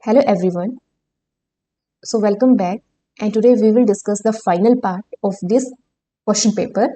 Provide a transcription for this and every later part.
Hello everyone. So welcome back, and today we will discuss the final part of this question paper.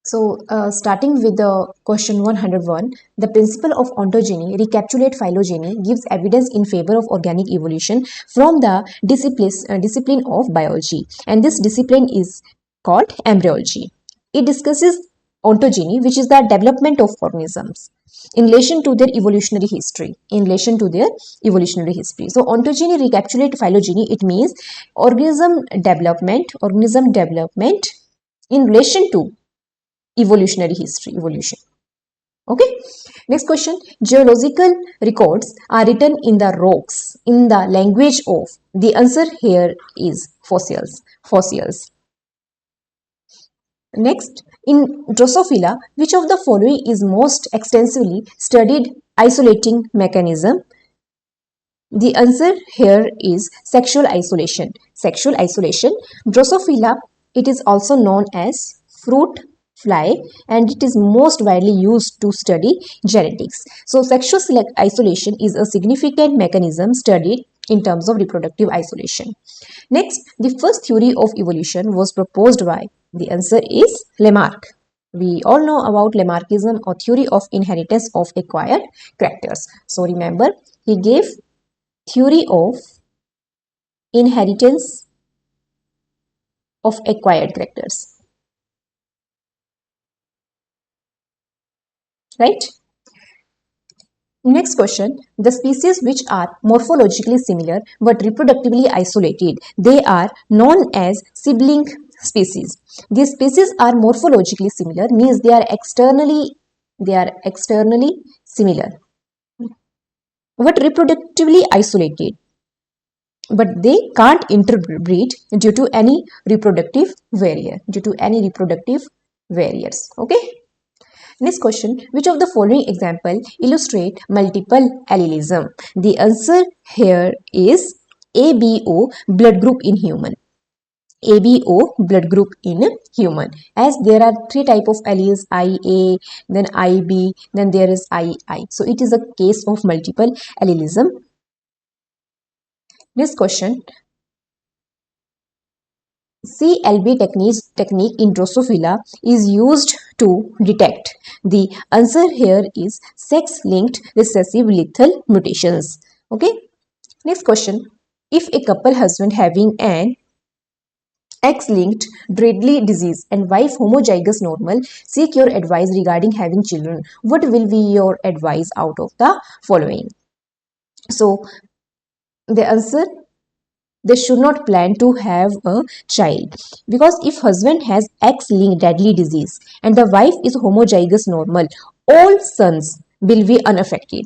Starting with the question 101, the principle of ontogeny recapitulate phylogeny gives evidence in favor of organic evolution from the discipline of biology, and this discipline is called embryology. It discusses ontogeny, which is the development of organisms in relation to their evolutionary history. So ontogeny recapitulate phylogeny. It means organism development in relation to evolution. Okay. Next question. Geological records are written in the rocks in the language of. The answer here is fossils. Next, in Drosophila, which of the following is most extensively studied isolating mechanism? The answer here is sexual isolation. Drosophila, it is also known as fruit fly, and it is most widely used to study genetics. So sexual isolation is a significant mechanism studied in terms of reproductive isolation. Next, the first theory of evolution was proposed by. The answer is Lamarck. We all know about Lamarckism, or theory of inheritance of acquired characters. So remember, he gave theory of inheritance of acquired characters. Right? Next question. The species which are morphologically similar but reproductively isolated, they are known as sibling species. These species are morphologically similar, means they are externally similar but reproductively isolated, but they can't interbreed due to any reproductive barriers. Okay. Next question. Which of the following example illustrate multiple allelism? The answer here is ABO blood group in human. As there are three type of alleles, IA, then IB, then there is II. So it is a case of multiple allelism. Next question. CLB technique in Drosophila is used to detect. The answer here is sex-linked recessive lethal mutations. Okay. Next question. If a couple husband having an X-linked Dreadly disease and wife homozygous normal seek your advice regarding having children, what will be your advice out of the following? So the answer, they should not plan to have a child, because if husband has X-linked deadly disease and the wife is homozygous normal, all sons will be unaffected.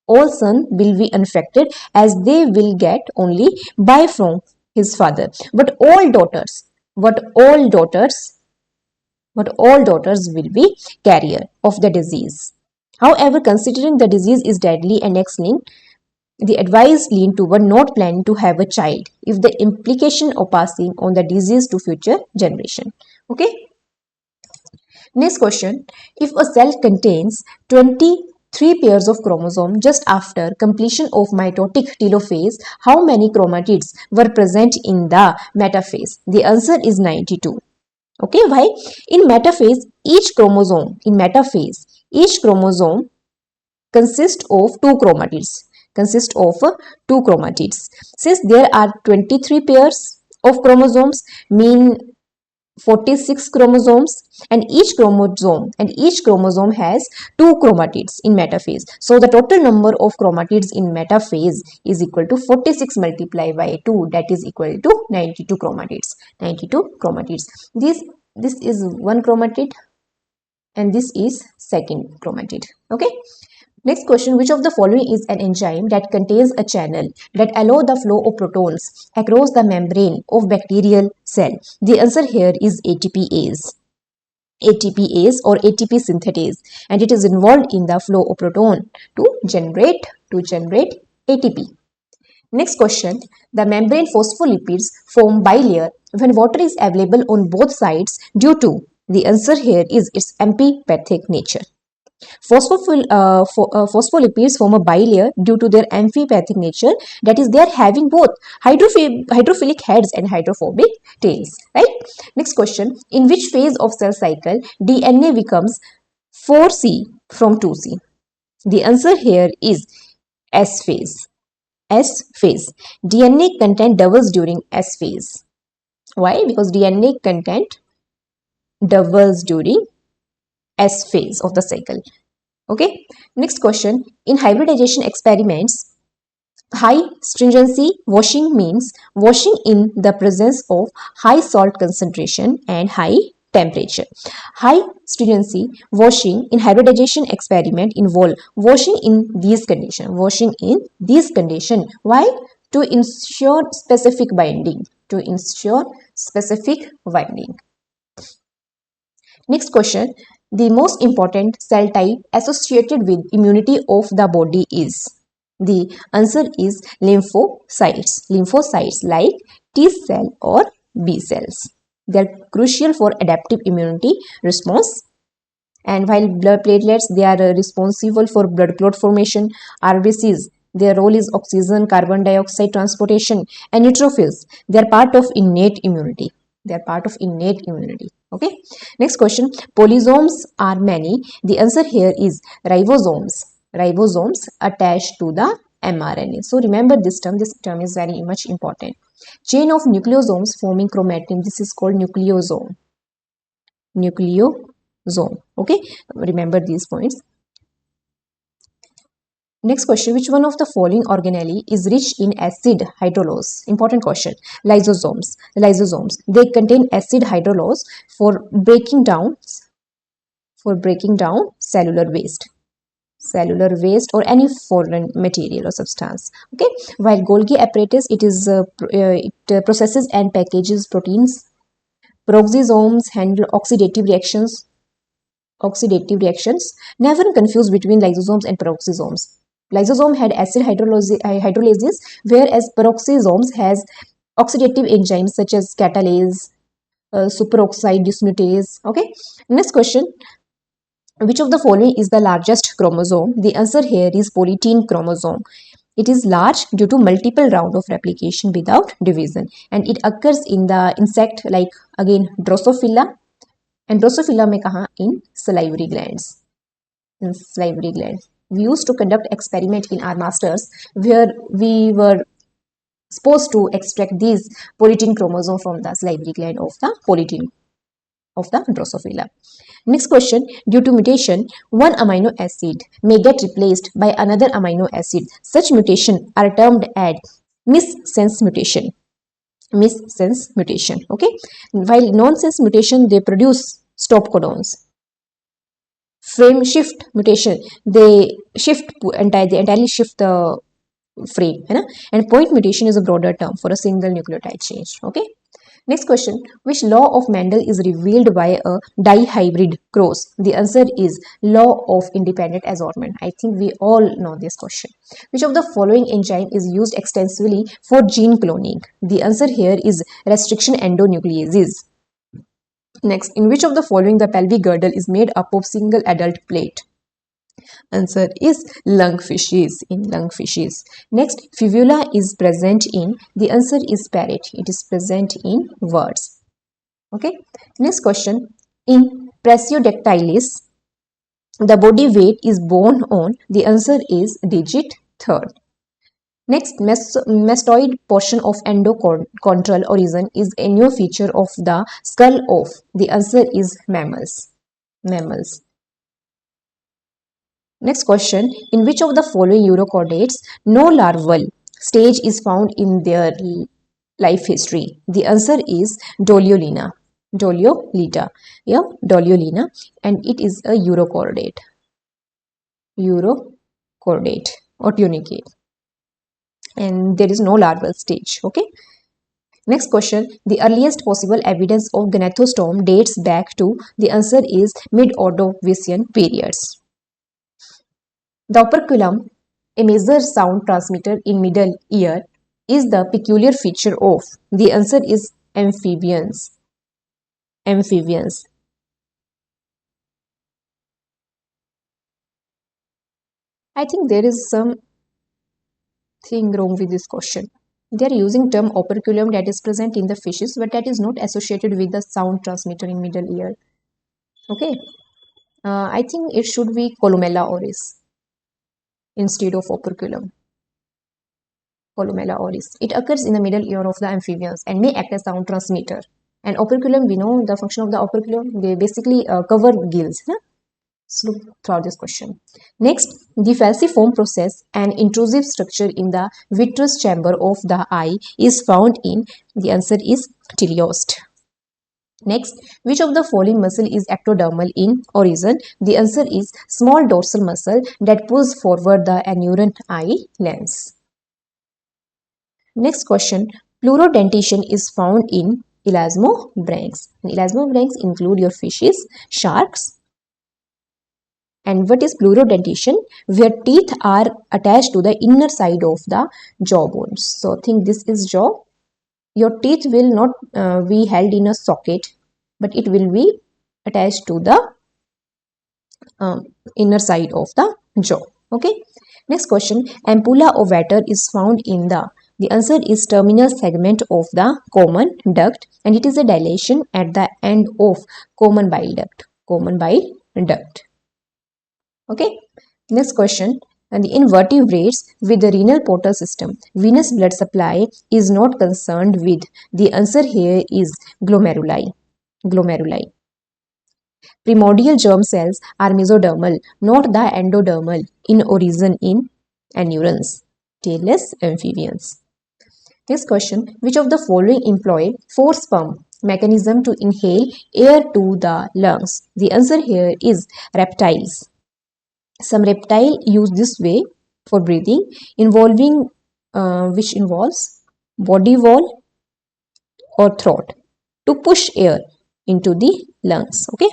As they will get only by from his father, but all daughters will be carrier of the disease. However, considering the disease is deadly and X-linked, the advice lean toward not planning to have a child if the implication of passing on the disease to future generation. Okay. Next question. If a cell contains 23 pairs of chromosomes just after completion of mitotic telophase, how many chromatids were present in the metaphase? The answer is 92. Okay, why? In metaphase, each chromosome consists of two chromatids. Since there are 23 pairs of chromosomes, mean 46 chromosomes, and each chromosome has two chromatids in metaphase. So the total number of chromatids in metaphase is equal to 46 multiplied by 2, that is equal to 92 chromatids. This is one chromatid and this is second chromatid. Okay. Next question. Which of the following is an enzyme that contains a channel that allow the flow of protons across the membrane of bacterial cell? The answer here is ATPase or ATP synthetase, and it is involved in the flow of proton to generate ATP. Next question. The membrane phospholipids form bilayer when water is available on both sides due to. The answer here is its amphipathic nature. Phospholipids form a bilayer due to their amphipathic nature. That is, they are having both hydrophilic heads and hydrophobic tails. Right. Next question: in which phase of cell cycle DNA becomes 4C from 2C? The answer here is S phase. S phase. DNA content doubles during S phase. Why? Because DNA content doubles during S phase of the cycle. Okay. Next question. In hybridization experiments, high stringency washing means washing in the presence of high salt concentration and high temperature. High stringency washing in hybridization experiment involve washing in these conditions. Washing in these conditions. Why? To ensure specific binding. To ensure specific binding. Next question. The most important cell type associated with immunity of the body is? The answer is lymphocytes. Lymphocytes like T cell or B cells. They are crucial for adaptive immunity response. And while blood platelets, they are responsible for blood clot formation. RBCs, their role is oxygen, carbon dioxide transportation, and neutrophils. They are part of innate immunity. They are part of innate immunity. Okay. Next question. Polysomes are many. The answer here is ribosomes. Ribosomes attached to the mRNA. So remember this term. This term is very much important. Chain of nucleosomes forming chromatin. This is called nucleosome. Nucleosome. Okay. Remember these points. Next question, which one of the following organelle is rich in acid hydrolase? Important question. Lysosomes. Lysosomes. They contain acid hydrolase for breaking down cellular waste. Cellular waste or any foreign material or substance. Okay. While Golgi apparatus, it processes and packages proteins. Peroxisomes handle oxidative reactions. Never confuse between lysosomes and peroxisomes. Lysosome had acid hydrolases, whereas peroxisomes has oxidative enzymes such as catalase, superoxide dismutase. Okay. Next question. Which of the following is the largest chromosome? The answer here is polytene chromosome. It is large due to multiple rounds of replication without division, and it occurs in the insect like again Drosophila. And Drosophila में कहाँ? In salivary glands. In salivary glands. We used to conduct experiment in our masters where we were supposed to extract these polytene chromosome from the salivary gland of the polytene of the Drosophila. Next question. Due to mutation, one amino acid may get replaced by another amino acid. Such mutation are termed as missense mutation. Missense mutation. Okay. While nonsense mutation, they produce stop codons. Frame shift mutation, they entirely shift the frame, and point mutation is a broader term for a single nucleotide change. Okay. Next question. Which law of Mendel is revealed by a dihybrid cross? The answer is law of independent assortment. I think we all know this question. Which of the following enzyme is used extensively for gene cloning? The answer here is restriction endonucleases. Next, in which of the following the pelvic girdle is made up of single adult plate? Answer is lungfishes. In lungfishes. Next, fibula is present in. The answer is parrot. It is present in words. Okay. Next question. In Presiodactylis, the body weight is borne on. The answer is digit third. Next, mastoid portion of endochondral origin is a new feature of the skull of. The answer is mammals. Mammals. Next question. In which of the following eukaryotes no larval stage is found in their life history? The answer is Doliolina. Doliolita. Yeah, Doliolina. And it is a eukaryote. Eukaryote or tunicate. And there is no larval stage. Okay. Next question. The earliest possible evidence of gnatostorm dates back to. The answer is mid-Ordovician periods. The operculum, a major sound transmitter in middle ear, is the peculiar feature of. The answer is amphibians. Amphibians. I think there is something wrong with this question. They are using term operculum that is present in the fishes, but that is not associated with the sound transmitter in middle ear. Okay, I think it should be columella oris instead of operculum. Columella oris. It occurs in the middle ear of the amphibians and may act as sound transmitter. And operculum, we know the function of the operculum. They basically cover gills. Huh? Let's look throughout this question. Next, the falciform process, an intrusive structure in the vitreous chamber of the eye, is found in, the answer is teleost. Next, which of the following muscle is ectodermal in origin? The answer is small dorsal muscle that pulls forward the annulant eye lens. Next question, pleurodentition is found in elasmobranchs. Elasmobranchs include your fishes, sharks. And what is pleurodentition? Where teeth are attached to the inner side of the jaw bones. So think this is jaw. Your teeth will not be held in a socket, but it will be attached to the inner side of the jaw. Okay. Next question, ampulla ovata is found in the answer is terminal segment of the common duct, and it is a dilation at the end of common bile duct. Common bile duct. Okay. Next question, and the invertebrates with the renal portal system, venous blood supply is not concerned with. The answer here is glomeruli. Glomeruli. Primordial germ cells are mesodermal, not the endodermal, in origin in anurans, tailless amphibians. Next question, which of the following employ force pump mechanism to inhale air to the lungs? The answer here is reptiles. Some reptile use this way for breathing, involving which involves body wall or throat to push air into the lungs. Okay.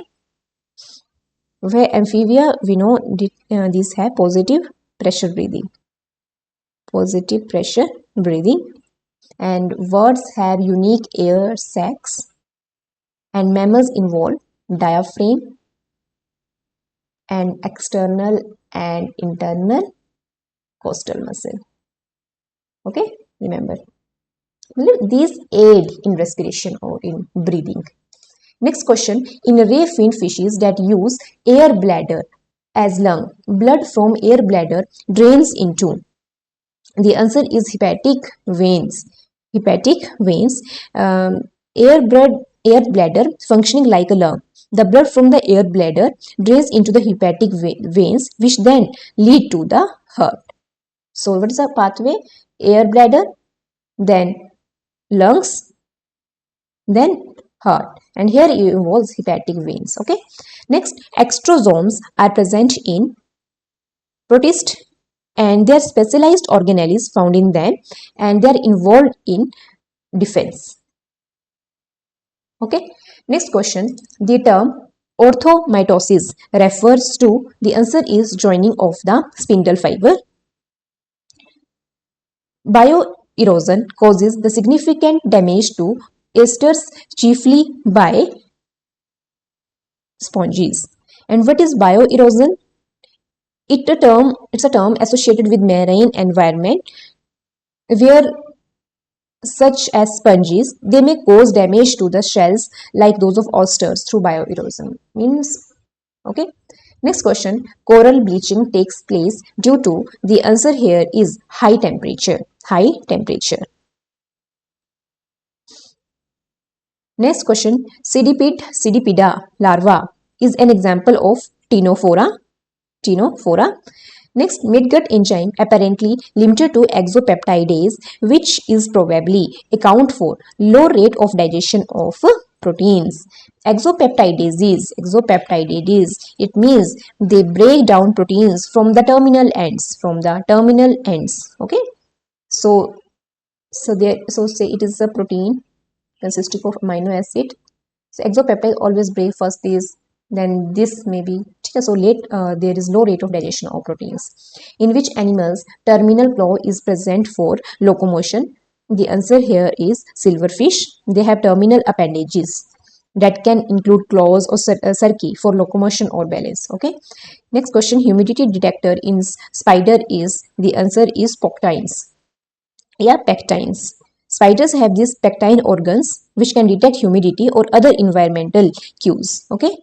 Where amphibia, we know these have positive pressure breathing. Positive pressure breathing. And birds have unique air sacs. And mammals involve diaphragm and external and internal costal muscle. Okay, remember. These aid in respiration or in breathing. Next question, in ray fin fishes that use air bladder as lung, blood from air bladder drains into. The answer is hepatic veins. Hepatic veins, air bladder functioning like a lung. The blood from the air bladder drains into the hepatic veins, which then lead to the heart. So what is the pathway? Air bladder, then lungs, then heart, and here it involves hepatic veins. Okay. Next, extrosomes are present in protist, and their specialized organelle is found in them, and they are involved in defense. Okay. Next question, the term orthomitosis refers to, the answer is joining of the spindle fiber. Bioerosion causes the significant damage to esters, chiefly by sponges. And what is bioerosion? It's a term associated with marine environment where, such as sponges, they may cause damage to the shells like those of oysters through bioerosion. Means, okay. Next question, coral bleaching takes place due to, the answer here is high temperature. High temperature. Next question, Cedipida larva is an example of ctenophora. Ctenophora. Next, midgut enzyme apparently limited to exopeptidase, which is probably account for low rate of digestion of proteins. Exopeptidase, it means they break down proteins from the terminal ends. Okay. So say it is a protein consisting of amino acid. So exopeptide always break first these, then this may be. So there is low rate of digestion of proteins. In which animals terminal claw is present for locomotion? The answer here is silverfish. They have terminal appendages. that can include claws or cerci for locomotion or balance. Okay. Next question, humidity detector in spider is, the answer is pectines. Yeah, pectines. Spiders have these pectine organs which can detect humidity or other environmental cues. Okay.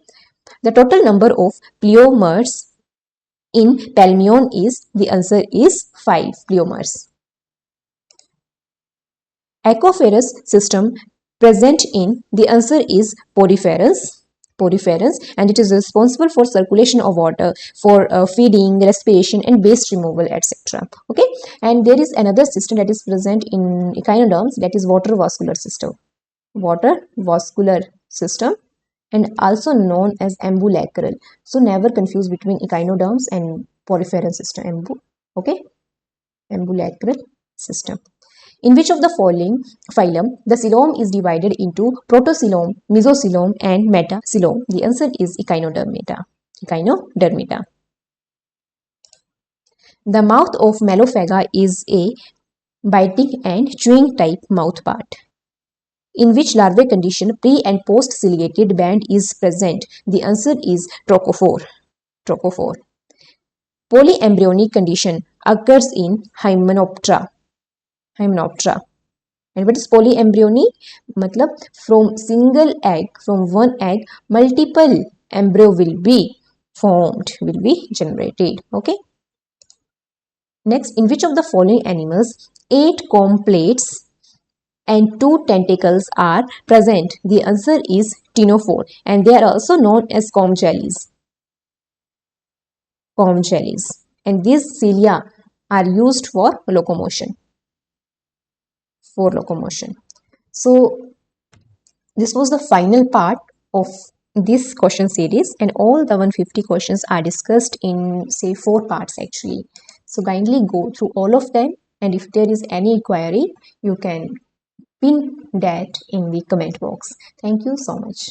The total number of pleomers in palmion is, the answer is 5 pleomers. Aquaferous system present in, the answer is poriferans, and it is responsible for circulation of water, for feeding, respiration, and waste removal, etc. Okay, and there is another system that is present in echinoderms, that is water vascular system, and also known as ambulacral. So never confuse between echinoderms and poriferan system. Okay, ambulacral system. In which of the following phylum the coelom is divided into protocoelom, mesocoelom, and metacoelom? The answer is echinodermata. Echinodermata. The mouth of Melophaga is a biting and chewing type mouth part. In which larvae condition pre and post ciliated band is present? The answer is trochophore. Trochophore. Polyembryonic condition occurs in Hymenoptera. Hymenoptera. And what is polyembryonic? मतलब from single egg, from one egg, multiple embryo will be formed, will be generated. Okay. Next, in which of the following animals 8 comb plates and 2 tentacles are present? The answer is ctenophore, and they are also known as comb jellies. Comb jellies. And these cilia are used for locomotion. So this was the final part of this question series, and all the 150 questions are discussed in, say, 4 parts actually. So kindly go through all of them, and if there is any query, you can pin that in the comment box. Thank you so much.